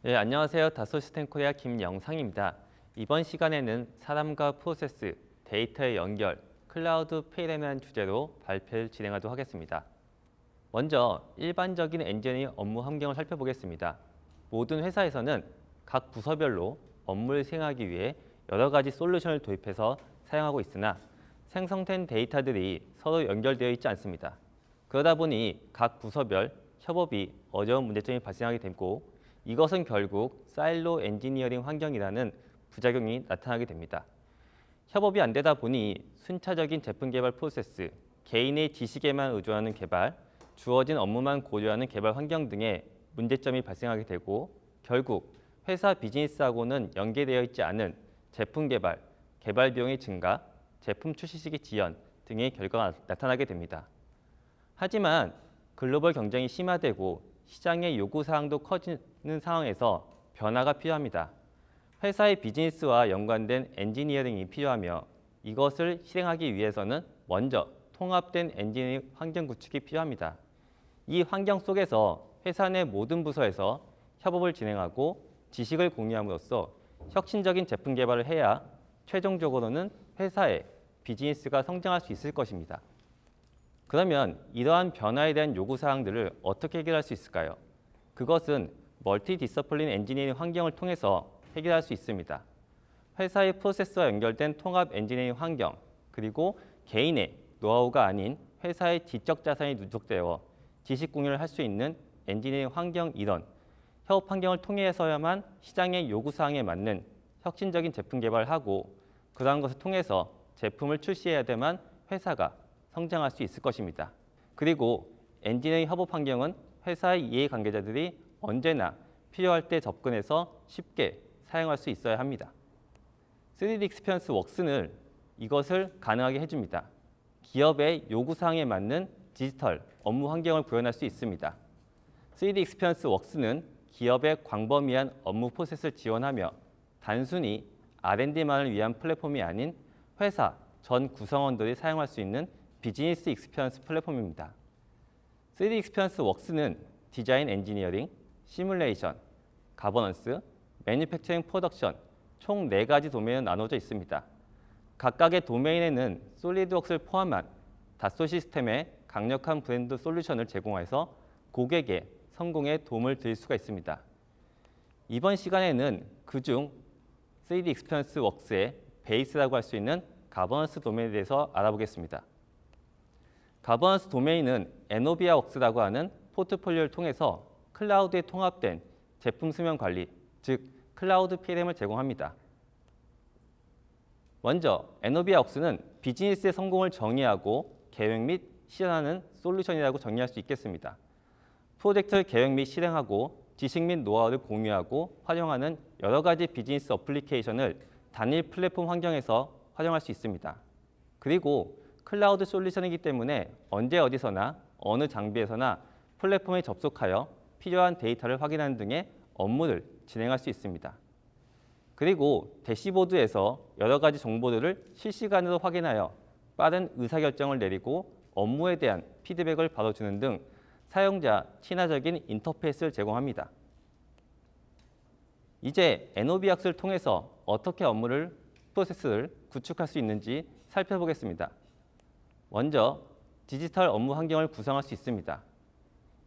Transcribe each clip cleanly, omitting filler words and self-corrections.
네, 안녕하세요. 다소시스템코리아 김영상입니다. 이번 시간에는 사람과 프로세스, 데이터의 연결, 클라우드 PLM이라는 주제로 발표를 진행하도록 하겠습니다. 먼저 일반적인 엔지니어링 업무 환경을 살펴보겠습니다. 모든 회사에서는 각 부서별로 업무를 수행하기 위해 여러 가지 솔루션을 도입해서 사용하고 있으나 생성된 데이터들이 서로 연결되어 있지 않습니다. 그러다 보니 각 부서별 협업이 어려운 문제점이 발생하게 되고 이것은 결국 사일로 엔지니어링 환경이라는 부작용이 나타나게 됩니다. 협업이 안 되다 보니 순차적인 제품 개발 프로세스, 개인의 지식에만 의존하는 개발, 주어진 업무만 고려하는 개발 환경 등의 문제점이 발생하게 되고 결국 회사 비즈니스하고는 연계되어 있지 않은 제품 개발, 개발 비용의 증가, 제품 출시 시기 지연 등의 결과가 나타나게 됩니다. 하지만 글로벌 경쟁이 심화되고 시장의 요구사항도 커지는 상황에서 변화가 필요합니다. 회사의 비즈니스와 연관된 엔지니어링이 필요하며 이것을 실행하기 위해서는 먼저 통합된 엔지니어링 환경 구축이 필요합니다. 이 환경 속에서 회사 내 모든 부서에서 협업을 진행하고 지식을 공유함으로써 혁신적인 제품 개발을 해야 최종적으로는 회사의 비즈니스가 성장할 수 있을 것입니다. 그러면 이러한 변화에 대한 요구사항들을 어떻게 해결할 수 있을까요? 그것은 멀티 디서플린 엔지니어링 환경을 통해서 해결할 수 있습니다. 회사의 프로세스와 연결된 통합 엔지니어링 환경, 그리고 개인의 노하우가 아닌 회사의 지적 자산이 누적되어 지식 공유를 할 수 있는 엔지니어링 환경 이론, 협업 환경을 통해서야만 시장의 요구사항에 맞는 혁신적인 제품 개발을 하고 그러한 것을 통해서 제품을 출시해야 되만 회사가 성장할 수 있을 것입니다. 그리고 엔지니어링 협업 환경은 회사의 이해관계자들이 언제나 필요할 때 접근해서 쉽게 사용할 수 있어야 합니다. 3D 익스피리언스 웍스는 이것을 가능하게 해줍니다. 기업의 요구사항에 맞는 디지털 업무 환경을 구현할 수 있습니다. 3D 익스피리언스 웍스는 기업의 광범위한 업무 프로세스를 지원하며 단순히 R&D만을 위한 플랫폼이 아닌 회사 전 구성원들이 사용할 수 있는 비즈니스 익스피리언스 플랫폼입니다. 3D 익스피리언스 웍스는 디자인 엔지니어링, 시뮬레이션, 가버넌스, 매뉴팩처링 프로덕션 총 4가지 도메인으로 나눠져 있습니다. 각각의 도메인에는 솔리드웍스를 포함한 다소 시스템의 강력한 브랜드 솔루션을 제공해서 고객의 성공에 도움을 드릴 수가 있습니다. 이번 시간에는 그중 3D 익스피리언스 웍스의 베이스라고 할 수 있는 가버넌스 도메인에 대해서 알아보겠습니다. 가버넌스 도메인은 에노비아 웍스라고 하는 포트폴리오를 통해서 클라우드에 통합된 제품 수명 관리, 즉 클라우드 PLM을 제공합니다. 먼저 에노비아 웍스는 비즈니스의 성공을 정의하고 계획 및 실현하는 솔루션이라고 정의할 수 있겠습니다. 프로젝트를 계획 및 실행하고 지식 및 노하우를 공유하고 활용하는 여러 가지 비즈니스 어플리케이션을 단일 플랫폼 환경에서 활용할 수 있습니다. 그리고 클라우드 솔루션이기 때문에 언제 어디서나 어느 장비에서나 플랫폼에 접속하여 필요한 데이터를 확인하는 등의 업무를 진행할 수 있습니다. 그리고 대시보드에서 여러 가지 정보들을 실시간으로 확인하여 빠른 의사결정을 내리고 업무에 대한 피드백을 바로 주는 등 사용자 친화적인 인터페이스를 제공합니다. 이제 에노비악스를 통해서 어떻게 업무를 프로세스를 구축할 수 있는지 살펴보겠습니다. 먼저 디지털 업무 환경을 구성할 수 있습니다.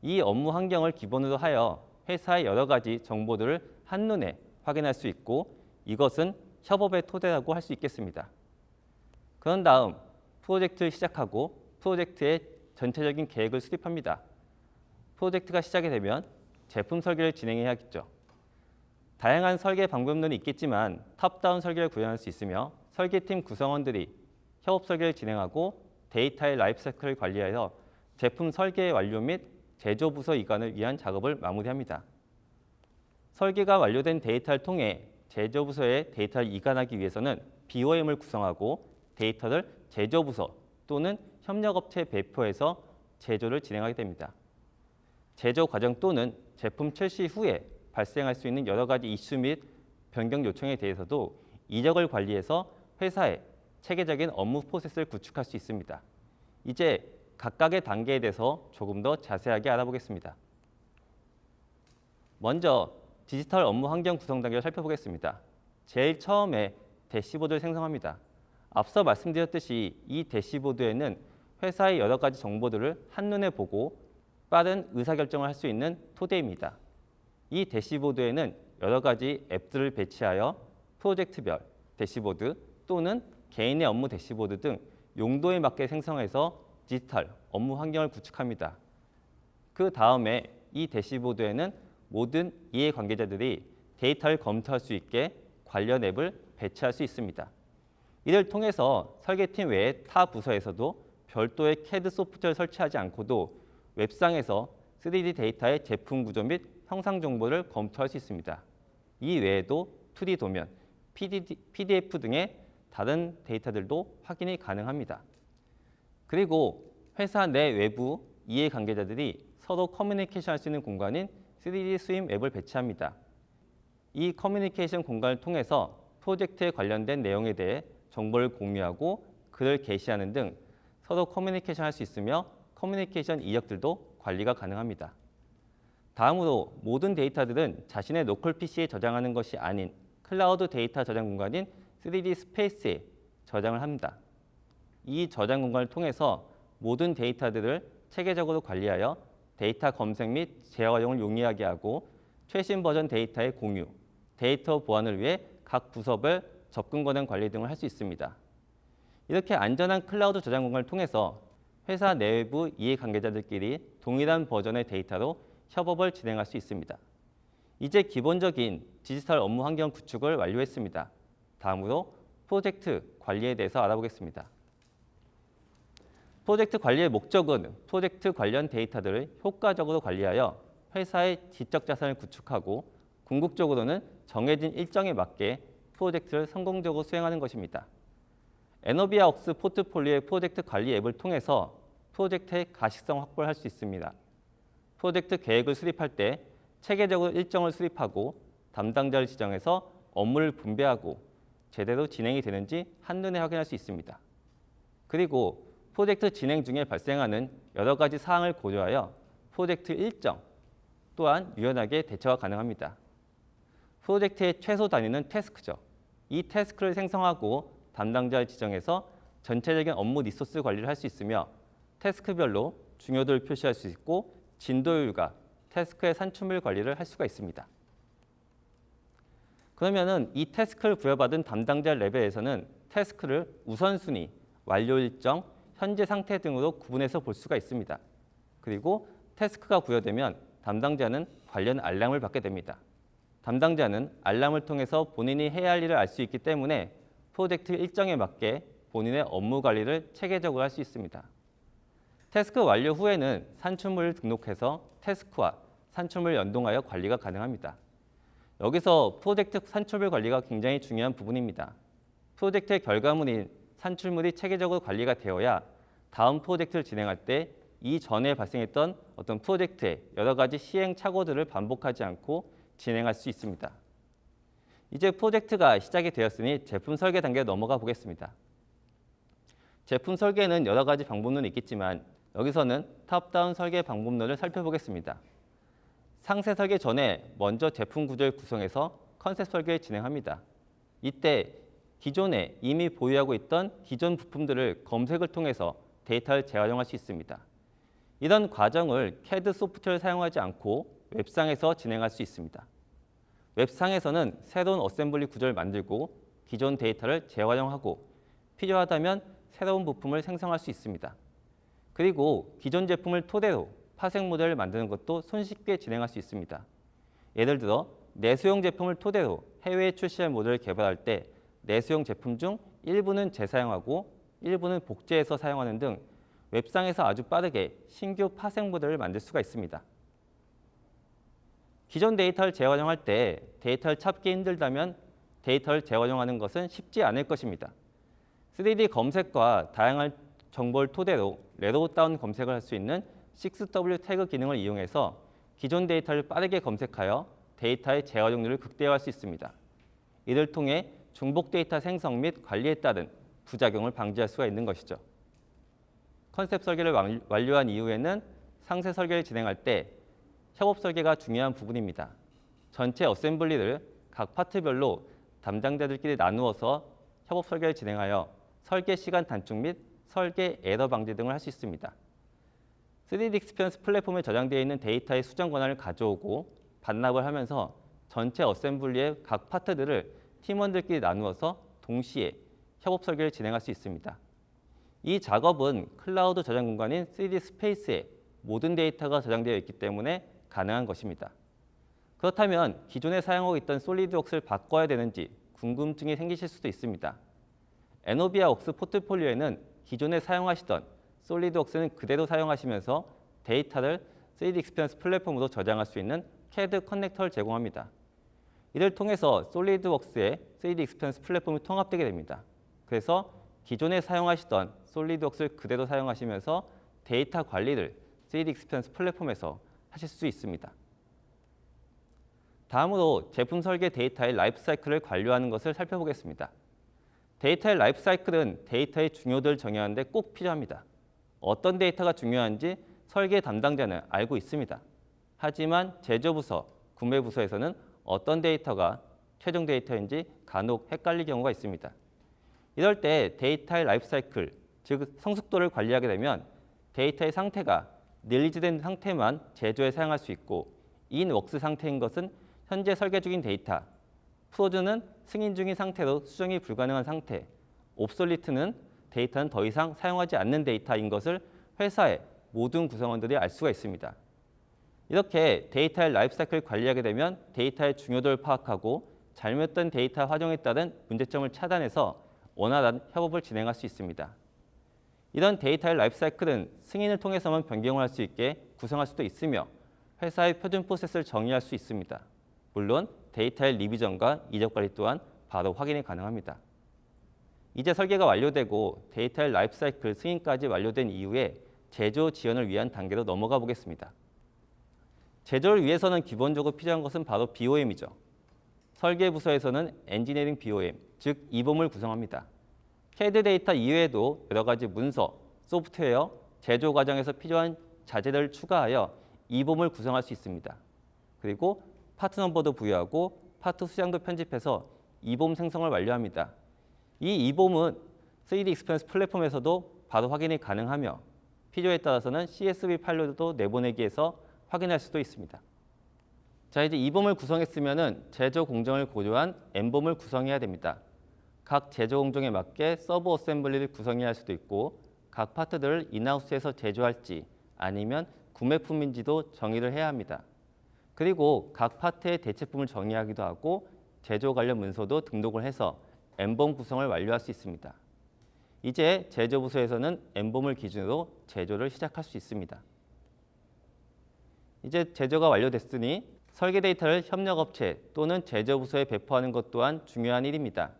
이 업무 환경을 기본으로 하여 회사의 여러 가지 정보들을 한눈에 확인할 수 있고 이것은 협업의 토대라고 할 수 있겠습니다. 그런 다음 프로젝트를 시작하고 프로젝트의 전체적인 계획을 수립합니다. 프로젝트가 시작이 되면 제품 설계를 진행해야겠죠. 다양한 설계 방법론이 있겠지만 탑다운 설계를 구현할 수 있으며 설계팀 구성원들이 협업 설계를 진행하고 데이터의 라이프사이클을 관리하여 제품 설계 완료 및 제조 부서 이관을 위한 작업을 마무리합니다. 설계가 완료된 데이터를 통해 제조 부서에 데이터를 이관하기 위해서는 BOM을 구성하고 데이터를 제조 부서 또는 협력업체에 배포해서 제조를 진행하게 됩니다. 제조 과정 또는 제품 출시 후에 발생할 수 있는 여러 가지 이슈 및 변경 요청에 대해서도 이력을 관리해서 회사의 체계적인 업무 프로세스를 구축할 수 있습니다. 이제 각각의 단계에 대해서 조금 더 자세하게 알아보겠습니다. 먼저 디지털 업무 환경 구성 단계를 살펴보겠습니다. 제일 처음에 대시보드를 생성합니다. 앞서 말씀드렸듯이 이 대시보드에는 회사의 여러 가지 정보들을 한눈에 보고 빠른 의사결정을 할 수 있는 토대입니다. 이 대시보드에는 여러 가지 앱들을 배치하여 프로젝트별 대시보드 또는 개인의 업무 대시보드 등 용도에 맞게 생성해서 디지털 업무 환경을 구축합니다. 그 다음에 이 대시보드에는 모든 이해관계자들이 데이터를 검토할 수 있게 관련 앱을 배치할 수 있습니다. 이를 통해서 설계팀 외의 타 부서에서도 별도의 CAD 소프트웨어를 설치하지 않고도 웹상에서 3D 데이터의 제품 구조 및 형상 정보를 검토할 수 있습니다. 이 외에도 2D 도면, PDF 등의 다른 데이터들도 확인이 가능합니다. 그리고 회사 내 외부 이해관계자들이 서로 커뮤니케이션 할 수 있는 공간인 3D 스임 앱을 배치합니다. 이 커뮤니케이션 공간을 통해서 프로젝트에 관련된 내용에 대해 정보를 공유하고 글을 게시하는 등 서로 커뮤니케이션 할 수 있으며 커뮤니케이션 이력들도 관리가 가능합니다. 다음으로 모든 데이터들은 자신의 로컬 PC에 저장하는 것이 아닌 클라우드 데이터 저장 공간인 3D 스페이스에 저장을 합니다. 이 저장 공간을 통해서 모든 데이터들을 체계적으로 관리하여 데이터 검색 및 재활용을 용이하게 하고 최신 버전 데이터의 공유, 데이터 보안을 위해 각 부서별 접근 권한 관리 등을 할 수 있습니다. 이렇게 안전한 클라우드 저장 공간을 통해서 회사 내부 이해관계자들끼리 동일한 버전의 데이터로 협업을 진행할 수 있습니다. 이제 기본적인 디지털 업무 환경 구축을 완료했습니다. 다음으로 프로젝트 관리에 대해서 알아보겠습니다. 프로젝트 관리의 목적은 프로젝트 관련 데이터들을 효과적으로 관리하여 회사의 지적 자산을 구축하고 궁극적으로는 정해진 일정에 맞게 프로젝트를 성공적으로 수행하는 것입니다. 에너비아웍스 포트폴리오의 프로젝트 관리 앱을 통해서 프로젝트의 가시성 확보를 할 수 있습니다. 프로젝트 계획을 수립할 때 체계적으로 일정을 수립하고 담당자를 지정해서 업무를 분배하고 제대로 진행이 되는지 한눈에 확인할 수 있습니다. 그리고 프로젝트 진행 중에 발생하는 여러 가지 사항을 고려하여 프로젝트 일정 또한 유연하게 대처가 가능합니다. 프로젝트의 최소 단위는 태스크죠. 이 태스크를 생성하고 담당자를 지정해서 전체적인 업무 리소스 관리를 할 수 있으며 태스크별로 중요도를 표시할 수 있고 진도율과 태스크의 산출물 관리를 할 수가 있습니다. 그러면은 이 태스크를 부여받은 담당자 레벨에서는 태스크를 우선순위, 완료 일정, 현재 상태 등으로 구분해서 볼 수가 있습니다. 그리고 태스크가 부여되면 담당자는 관련 알람을 받게 됩니다. 담당자는 알람을 통해서 본인이 해야 할 일을 알 수 있기 때문에 프로젝트 일정에 맞게 본인의 업무 관리를 체계적으로 할 수 있습니다. 태스크 완료 후에는 산출물을 등록해서 태스크와 산출물 연동하여 관리가 가능합니다. 여기서 프로젝트 산출물 관리가 굉장히 중요한 부분입니다. 프로젝트의 결과물인 산출물이 체계적으로 관리가 되어야 다음 프로젝트를 진행할 때 이전에 발생했던 어떤 프로젝트의 여러 가지 시행착오들을 반복하지 않고 진행할 수 있습니다. 이제 프로젝트가 시작이 되었으니 제품 설계 단계로 넘어가 보겠습니다. 제품 설계에는 여러 가지 방법론이 있겠지만 여기서는 탑다운 설계 방법론을 살펴보겠습니다. 상세 설계 전에 먼저 제품 구조를 구성해서 컨셉 설계를 진행합니다. 이때 기존에 이미 보유하고 있던 기존 부품들을 검색을 통해서 데이터를 재활용할 수 있습니다. 이런 과정을 CAD 소프트웨어를 사용하지 않고 웹상에서 진행할 수 있습니다. 웹상에서는 새로운 어셈블리 구조를 만들고 기존 데이터를 재활용하고 필요하다면 새로운 부품을 생성할 수 있습니다. 그리고 기존 제품을 토대로 파생 모델을 만드는 것도 손쉽게 진행할 수 있습니다. 예를 들어 내수용 제품을 토대로 해외에 출시할 모델을 개발할 때 내수용 제품 중 일부는 재사용하고 일부는 복제해서 사용하는 등 웹상에서 아주 빠르게 신규 파생 모델을 만들 수가 있습니다. 기존 데이터를 재활용할 때 데이터를 찾기 힘들다면 데이터를 재활용하는 것은 쉽지 않을 것입니다. 3D 검색과 다양한 정보를 토대로 레로우 다운 검색을 할 수 있는 6W 태그 기능을 이용해서 기존 데이터를 빠르게 검색하여 데이터의 재활용률을 극대화할 수 있습니다. 이를 통해 중복 데이터 생성 및 관리에 따른 부작용을 방지할 수가 있는 것이죠. 컨셉 설계를 완료한 이후에는 상세 설계를 진행할 때 협업 설계가 중요한 부분입니다. 전체 어셈블리를 각 파트별로 담당자들끼리 나누어서 협업 설계를 진행하여 설계 시간 단축 및 설계 에러 방지 등을 할 수 있습니다. 3D 익스피리언스 플랫폼에 저장되어 있는 데이터의 수정 권한을 가져오고 반납을 하면서 전체 어셈블리의 각 파트들을 팀원들끼리 나누어서 동시에 협업 설계를 진행할 수 있습니다. 이 작업은 클라우드 저장 공간인 3D 스페이스에 모든 데이터가 저장되어 있기 때문에 가능한 것입니다. 그렇다면 기존에 사용하고 있던 솔리드웍스를 바꿔야 되는지 궁금증이 생기실 수도 있습니다. 에노비아웍스 포트폴리오에는 기존에 사용하시던 솔리드웍스는 그대로 사용하시면서 데이터를 3D 익스피리언스 플랫폼으로 저장할 수 있는 CAD 커넥터를 제공합니다. 이를 통해서 솔리드웍스의 3D 익스피리언스 플랫폼이 통합되게 됩니다. 그래서 기존에 사용하시던 솔리드웍스를 그대로 사용하시면서 데이터 관리를 3D 익스피리언스 플랫폼에서 하실 수 있습니다. 다음으로 제품 설계 데이터의 라이프 사이클을 관리하는 것을 살펴보겠습니다. 데이터의 라이프 사이클은 데이터의 중요도를 정의하는 데 꼭 필요합니다. 어떤 데이터가 중요한지 설계 담당자는 알고 있습니다. 하지만 제조부서, 구매부서에서는 어떤 데이터가 최종 데이터인지 간혹 헷갈릴 경우가 있습니다. 이럴 때 데이터의 라이프 사이클, 즉 성숙도를 관리하게 되면 데이터의 상태가 릴리즈된 상태만 제조에 사용할 수 있고 인웍스 상태인 것은 현재 설계 중인 데이터, 프로즈는 승인 중인 상태로 수정이 불가능한 상태, 옵솔리트는 데이터는 더 이상 사용하지 않는 데이터인 것을 회사의 모든 구성원들이 알 수가 있습니다. 이렇게 데이터의 라이프 사이클을 관리하게 되면 데이터의 중요도를 파악하고 잘못된 데이터 활용에 따른 문제점을 차단해서 원활한 협업을 진행할 수 있습니다. 이런 데이터의 라이프 사이클은 승인을 통해서만 변경을 할 수 있게 구성할 수도 있으며 회사의 표준 프로세스를 정의할 수 있습니다. 물론 데이터의 리비전과 이적 관리 또한 바로 확인이 가능합니다. 이제 설계가 완료되고 데이터의 라이프 사이클 승인까지 완료된 이후에 제조 지연을 위한 단계로 넘어가 보겠습니다. 제조를 위해서는 기본적으로 필요한 것은 바로 BOM이죠. 설계 부서에서는 엔지니어링 BOM, 즉 이봄을 구성합니다. CAD 데이터 이외에도 여러 가지 문서, 소프트웨어, 제조 과정에서 필요한 자재들을 추가하여 이봄을 구성할 수 있습니다. 그리고 파트 넘버도 부여하고 파트 수량도 편집해서 이봄 생성을 완료합니다. 이 이봄은 3D 익스피리언스 플랫폼에서도 바로 확인이 가능하며 필요에 따라서는 CSV 파일로도 내보내기해서 확인할 수도 있습니다. 자, 이제 이봄을 구성했으면 제조 공정을 고려한 M봄을 구성해야 됩니다. 각 제조 공정에 맞게 서브 어셈블리를 구성해야 할 수도 있고 각 파트들을 인하우스에서 제조할지 아니면 구매품인지도 정의를 해야 합니다. 그리고 각 파트의 대체품을 정의하기도 하고 제조 관련 문서도 등록을 해서 M봄 구성을 완료할 수 있습니다. 이제 제조부서에서는 M봄을 기준으로 제조를 시작할 수 있습니다. 이제 제조가 완료됐으니 설계 데이터를 협력업체 또는 제조부서에 배포하는 것 또한 중요한 일입니다.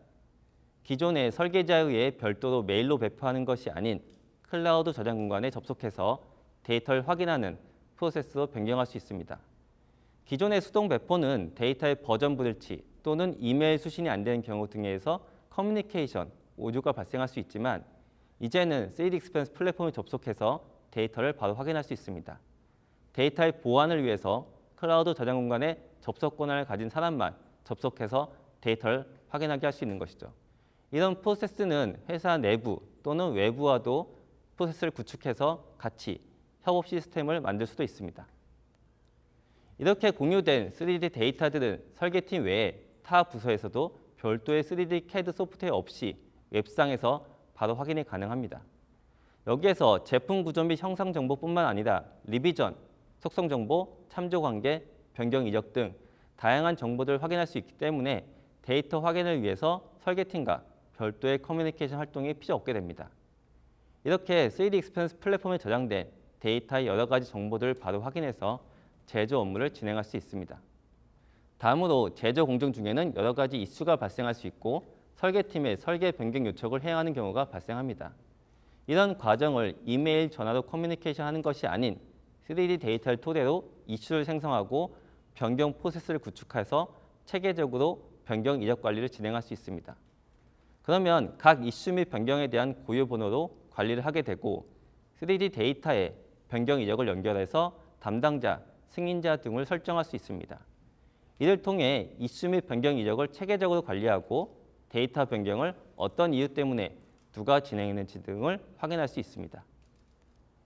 기존의 설계자에 의해 별도로 메일로 배포하는 것이 아닌 클라우드 저장 공간에 접속해서 데이터를 확인하는 프로세스로 변경할 수 있습니다. 기존의 수동 배포는 데이터의 버전 불일치 또는 이메일 수신이 안 되는 경우 등에서 커뮤니케이션, 오류가 발생할 수 있지만 이제는 3D 익스피리언스 플랫폼에 접속해서 데이터를 바로 확인할 수 있습니다. 데이터의 보안을 위해서 클라우드 저장 공간에 접속 권한을 가진 사람만 접속해서 데이터를 확인하게 할 수 있는 것이죠. 이런 프로세스는 회사 내부 또는 외부와도 프로세스를 구축해서 같이 협업 시스템을 만들 수도 있습니다. 이렇게 공유된 3D 데이터들은 설계팀 외에 타 부서에서도 별도의 3D CAD 소프트웨어 없이 웹상에서 바로 확인이 가능합니다. 여기에서 제품 구조 및 형상 정보뿐만 아니라 리비전, 속성 정보, 참조 관계, 변경 이적 등 다양한 정보들을 확인할 수 있기 때문에 데이터 확인을 위해서 설계팀과 별도의 커뮤니케이션 활동이 필요 없게 됩니다. 이렇게 3D 익스피리언스 플랫폼에 저장된 데이터의 여러 가지 정보들을 바로 확인해서 제조 업무를 진행할 수 있습니다. 다음으로 제조 공정 중에는 여러 가지 이슈가 발생할 수 있고 설계팀의 설계 변경 요청을 해야 하는 경우가 발생합니다. 이런 과정을 이메일, 전화로 커뮤니케이션 하는 것이 아닌 3D 데이터를 토대로 이슈를 생성하고 변경 프로세스를 구축해서 체계적으로 변경 이력 관리를 진행할 수 있습니다. 그러면 각 이슈 및 변경에 대한 고유 번호로 관리를 하게 되고 3D 데이터에 변경 이력을 연결해서 담당자, 승인자 등을 설정할 수 있습니다. 이를 통해 이슈 및 변경 이력을 체계적으로 관리하고 데이터 변경을 어떤 이유 때문에 누가 진행했는지 등을 확인할 수 있습니다.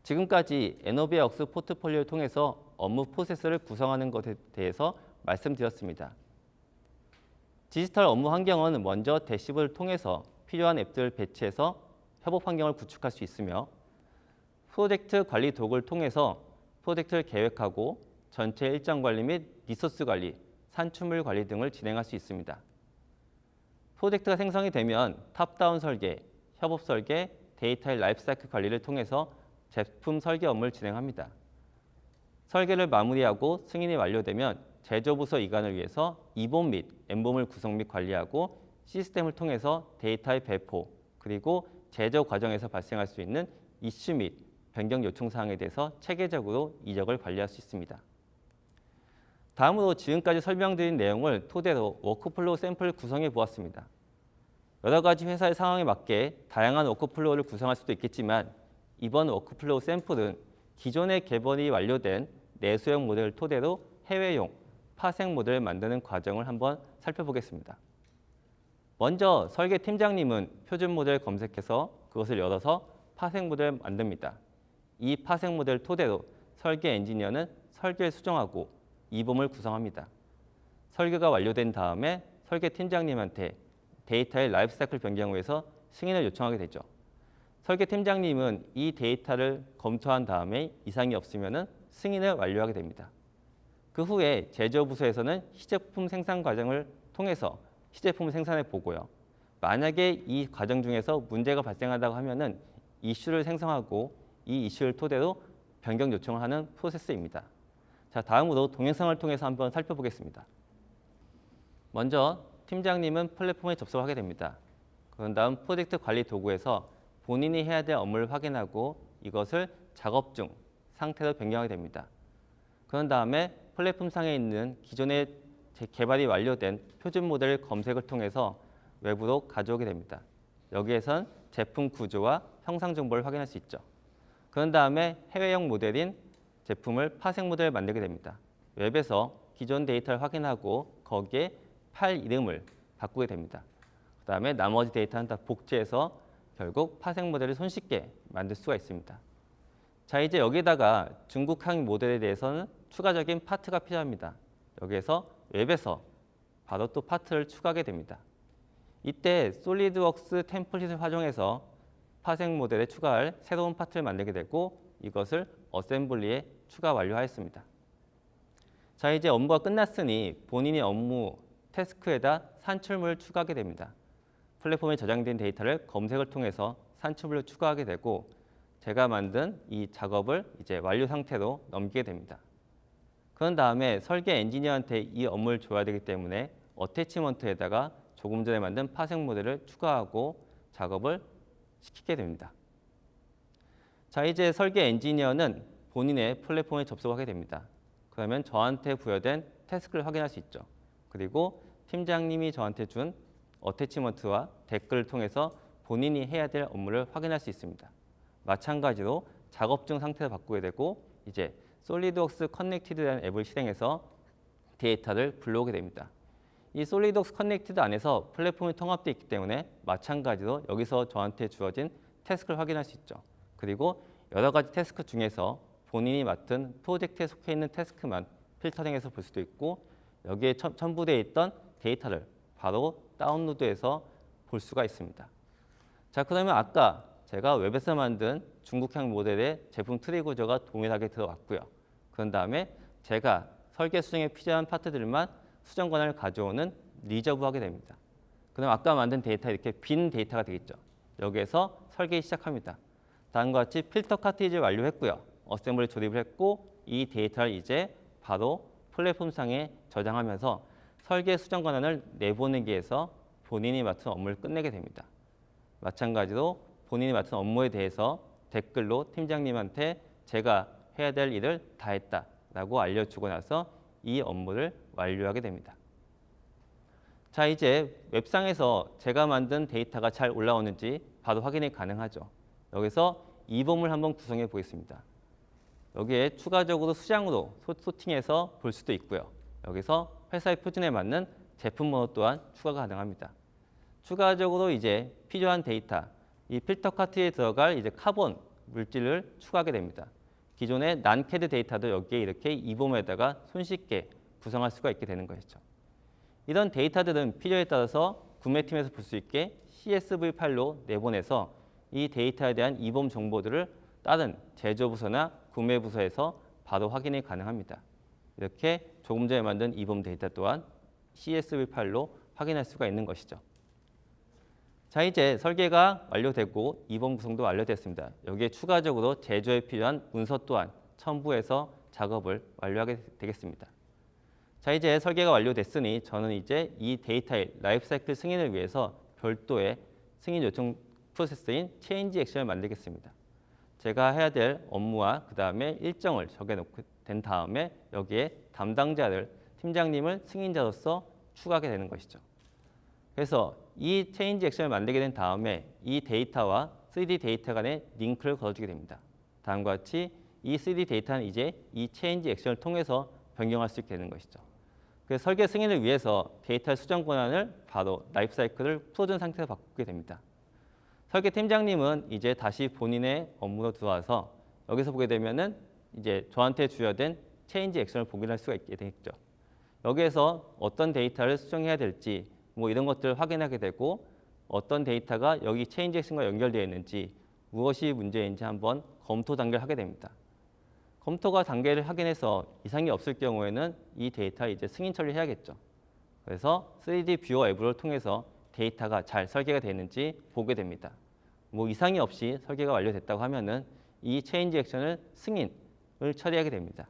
지금까지 에노비아웍스 포트폴리오를 통해서 업무 프로세스를 구성하는 것에 대해서 말씀드렸습니다. 디지털 업무 환경은 먼저 대시보드를 통해서 필요한 앱들을 배치해서 협업 환경을 구축할 수 있으며 프로젝트 관리 도구를 통해서 프로젝트를 계획하고 전체 일정 관리 및 리소스 관리, 산출물 관리 등을 진행할 수 있습니다. 프로젝트가 생성이 되면 탑다운 설계, 협업 설계, 데이터의 라이프사이클 관리를 통해서 제품 설계 업무를 진행합니다. 설계를 마무리하고 승인이 완료되면 제조부서 이관을 위해서 이봄 및 엠봄을 구성 및 관리하고 시스템을 통해서 데이터의 배포, 그리고 제조 과정에서 발생할 수 있는 이슈 및 변경 요청 사항에 대해서 체계적으로 이력을 관리할 수 있습니다. 다음으로 지금까지 설명드린 내용을 토대로 워크플로우 샘플을 구성해 보았습니다. 여러 가지 회사의 상황에 맞게 다양한 워크플로우를 구성할 수도 있겠지만 이번 워크플로우 샘플은 기존에 개발이 완료된 내수형 모델을 토대로 해외용 파생 모델을 만드는 과정을 한번 살펴보겠습니다. 먼저 설계 팀장님은 표준 모델을 검색해서 그것을 열어서 파생 모델을 만듭니다. 이 파생 모델을 토대로 설계 엔지니어는 설계를 수정하고 이봄을 구성합니다. 설계가 완료된 다음에 설계 팀장님한테 데이터의 라이프사이클 변경을 위해서 승인을 요청하게 되죠. 설계 팀장님은 이 데이터를 검토한 다음에 이상이 없으면 승인을 완료하게 됩니다. 그 후에 제조부서에서는 시제품 생산 과정을 통해서 시제품을 생산해 보고요. 만약에 이 과정 중에서 문제가 발생한다고 하면은 이슈를 생성하고 이 이슈를 토대로 변경 요청을 하는 프로세스입니다. 자, 다음으로 동영상을 통해서 한번 살펴보겠습니다. 먼저 팀장님은 플랫폼에 접속하게 됩니다. 그런 다음 프로젝트 관리 도구에서 본인이 해야 될 업무를 확인하고 이것을 작업 중 상태로 변경하게 됩니다. 그런 다음에 플랫폼상에 있는 기존에 개발이 완료된 표준 모델 검색을 통해서 외부로 가져오게 됩니다. 여기에선 제품 구조와 형상 정보를 확인할 수 있죠. 그런 다음에 해외형 모델인 제품을 파생 모델을 만들게 됩니다. 웹에서 기존 데이터를 확인하고 거기에 파일 이름을 바꾸게 됩니다. 그 다음에 나머지 데이터는 다 복제해서 결국 파생 모델을 손쉽게 만들 수가 있습니다. 자, 이제 여기다가 중국항 모델에 대해서는 추가적인 파트가 필요합니다. 여기에서 웹에서 바로 또 파트를 추가하게 됩니다. 이때 솔리드웍스 템플릿을 활용해서 파생 모델에 추가할 새로운 파트를 만들게 되고 이것을 어셈블리에 추가 완료하였습니다. 자, 이제 업무가 끝났으니 본인이 업무 태스크에다 산출물을 추가하게 됩니다. 플랫폼에 저장된 데이터를 검색을 통해서 산출물을 추가하게 되고 제가 만든 이 작업을 이제 완료 상태로 넘기게 됩니다. 그런 다음에 설계 엔지니어한테 이 업무를 줘야 되기 때문에 어태치먼트에다가 조금 전에 만든 파생 모델을 추가하고 작업을 시키게 됩니다. 자, 이제 설계 엔지니어는 본인의 플랫폼에 접속하게 됩니다. 그러면 저한테 부여된 태스크를 확인할 수 있죠. 그리고 팀장님이 저한테 준 어태치먼트와 댓글을 통해서 본인이 해야 될 업무를 확인할 수 있습니다. 마찬가지로 작업 중 상태를 바꾸게 되고 이제 솔리드웍스 커넥티드라는 앱을 실행해서 데이터를 불러오게 됩니다. 이 솔리드웍스 커넥티드 안에서 플랫폼이 통합되어 있기 때문에 마찬가지로 여기서 저한테 주어진 태스크를 확인할 수 있죠. 그리고 여러 가지 태스크 중에서 본인이 맡은 프로젝트에 속해 있는 태스크만 필터링해서 볼 수도 있고 여기에 첨부되어 있던 데이터를 바로 다운로드해서 볼 수가 있습니다. 자, 그러면 아까 제가 웹에서 만든 중국형 모델의 제품 트리 구조가 동일하게 들어왔고요. 그런 다음에 제가 설계 수정에 필요한 파트들만 수정 권한을 가져오는 리저브하게 됩니다. 그럼 아까 만든 데이터 이렇게 빈 데이터가 되겠죠. 여기에서 설계 시작합니다. 다음과 같이 필터 카트리지 완료했고요. 어셈블리 조립을 했고 이 데이터를 이제 바로 플랫폼상에 저장하면서 설계 수정 권한을 내보내기 위해서 본인이 맡은 업무를 끝내게 됩니다. 마찬가지로 본인이 맡은 업무에 대해서 댓글로 팀장님한테 제가 해야 될 일을 다 했다라고 알려주고 나서 이 업무를 완료하게 됩니다. 자, 이제 웹상에서 제가 만든 데이터가 잘 올라오는지 바로 확인이 가능하죠. 여기서 이봄을 한번 구성해 보겠습니다. 여기에 추가적으로 수량으로 소팅해서 볼 수도 있고요. 여기서 회사의 표준에 맞는 제품 번호 또한 추가가 가능합니다. 추가적으로 이제 필요한 데이터, 이 필터 카트에 들어갈 이제 카본 물질을 추가하게 됩니다. 기존의 난캐드 데이터도 여기에 이렇게 이봄에다가 손쉽게 구성할 수가 있게 되는 것이죠. 이런 데이터들은 필요에 따라서 구매팀에서 볼 수 있게 CSV 파일로 내보내서 이 데이터에 대한 이봄 정보들을 다른 제조부서나 구매부서에서 바로 확인이 가능합니다. 이렇게 조금 전에 만든 이봄 데이터 또한 CSV 파일로 확인할 수가 있는 것이죠. 자, 이제 설계가 완료됐고 이번 구성도 완료됐습니다. 여기에 추가적으로 제조에 필요한 문서 또한 첨부해서 작업을 완료하게 되겠습니다. 자, 이제 설계가 완료됐으니 저는 이제 이 데이터의 라이프사이클 승인을 위해서 별도의 승인 요청 프로세스인 체인지 액션을 만들겠습니다. 제가 해야 될 업무와 그 다음에 일정을 정해놓고 된 다음에 여기에 담당자를 팀장님을 승인자로서 추가하게 되는 것이죠. 그래서 이 체인지 액션을 만들게 된 다음에 이 데이터와 3D 데이터 간의 링크를 걸어주게 됩니다. 다음과 같이 이 3D 데이터는 이제 이 체인지 액션을 통해서 변경할 수 있게 되는 것이죠. 그래서 설계 승인을 위해서 데이터 수정 권한을 바로 라이프 사이클을 풀어준 상태로 바꾸게 됩니다. 설계 팀장님은 이제 다시 본인의 업무로 들어와서 여기서 보게 되면은 이제 저한테 주어진 체인지 액션을 보게 할 수가 있게 되겠죠. 여기에서 어떤 데이터를 수정해야 될지 뭐 이런 것들을 확인하게 되고 어떤 데이터가 여기 체인지 액션과 연결되어 있는지 무엇이 문제인지 한번 검토 단계를 하게 됩니다. 검토가 단계를 확인해서 이상이 없을 경우에는 이 데이터 이제 승인 처리해야겠죠. 그래서 3D 뷰어 앱을 통해서 데이터가 잘 설계가 되는지 보게 됩니다. 뭐 이상이 없이 설계가 완료됐다고 하면은 이 체인지 액션을 승인을 처리하게 됩니다.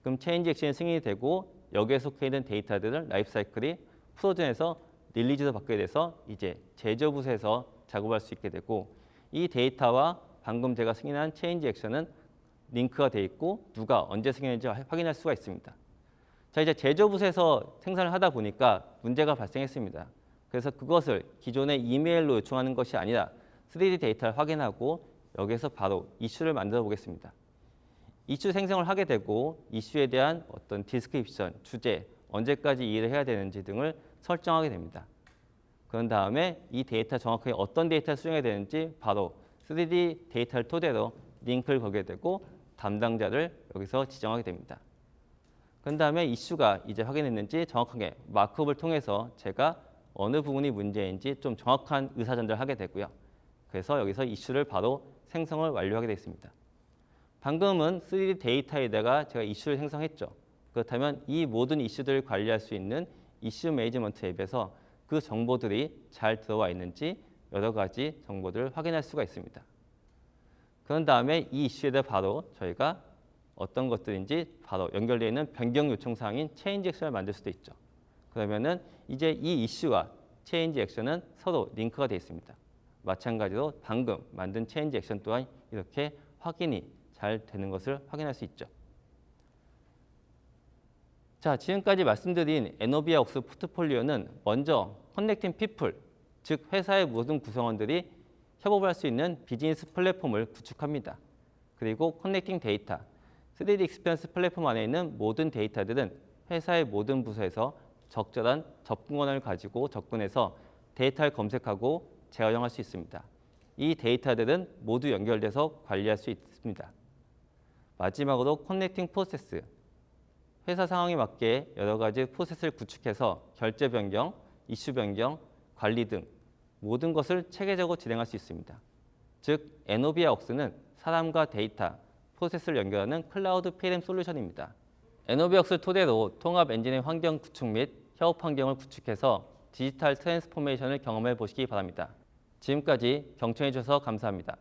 그럼 체인지 액션이 승인이 되고 여기에 속해 있는 데이터들은 라이프 사이클이 프로즌에서 릴리즈를 받게 돼서 이제 제조부서에서 작업할 수 있게 되고 이 데이터와 방금 제가 승인한 체인지 액션은 링크가 돼 있고 누가 언제 승인했는지 확인할 수가 있습니다. 자, 이제 제조부서에서 생산을 하다 보니까 문제가 발생했습니다. 그래서 그것을 기존의 이메일로 요청하는 것이 아니라 3D 데이터를 확인하고 여기에서 바로 이슈를 만들어 보겠습니다. 이슈 생성을 하게 되고 이슈에 대한 어떤 디스크립션, 주제, 언제까지 이해를 해야 되는지 등을 설정하게 됩니다. 그런 다음에 이 데이터 정확하게 어떤 데이터를 수정해야 되는지 바로 3D 데이터를 토대로 링크를 걸게 되고 담당자를 여기서 지정하게 됩니다. 그런 다음에 이슈가 이제 확인했는지 정확하게 마크업을 통해서 제가 어느 부분이 문제인지 좀 정확한 의사전달을 하게 되고요. 그래서 여기서 이슈를 바로 생성을 완료하게 되겠습니다. 방금은 3D 데이터에다가 제가 이슈를 생성했죠. 그렇다면 이 모든 이슈들을 관리할 수 있는 이슈 매니지먼트 앱에서 그 정보들이 잘 들어와 있는지 여러 가지 정보들을 확인할 수가 있습니다. 그런 다음에 이 이슈에다 바로 저희가 어떤 것들인지 바로 연결되어 있는 변경 요청 사항인 체인지 액션을 만들 수도 있죠. 그러면은 이제 이 이슈와 체인지 액션은 서로 링크가 되어 있습니다. 마찬가지로 방금 만든 체인지 액션 또한 이렇게 확인이 잘 되는 것을 확인할 수 있죠. 자, 지금까지 말씀드린 에노비아웍스 포트폴리오는 먼저 커넥팅 피플, 즉 회사의 모든 구성원들이 협업을 할 수 있는 비즈니스 플랫폼을 구축합니다. 그리고 커넥팅 데이터, 3D 익스피리언스 플랫폼 안에 있는 모든 데이터들은 회사의 모든 부서에서 적절한 접근 권한을 가지고 접근해서 데이터를 검색하고 재활용할 수 있습니다. 이 데이터들은 모두 연결돼서 관리할 수 있습니다. 마지막으로 커넥팅 프로세스, 회사 상황에 맞게 여러 가지 프로세스를 구축해서 결제 변경, 이슈 변경, 관리 등 모든 것을 체계적으로 진행할 수 있습니다. 즉, 에노비아웍스는 사람과 데이터, 프로세스를 연결하는 클라우드 PLM 솔루션입니다. 에노비아웍스를 토대로 통합 엔진의 환경 구축 및 협업 환경을 구축해서 디지털 트랜스포메이션을 경험해 보시기 바랍니다. 지금까지 경청해 주셔서 감사합니다.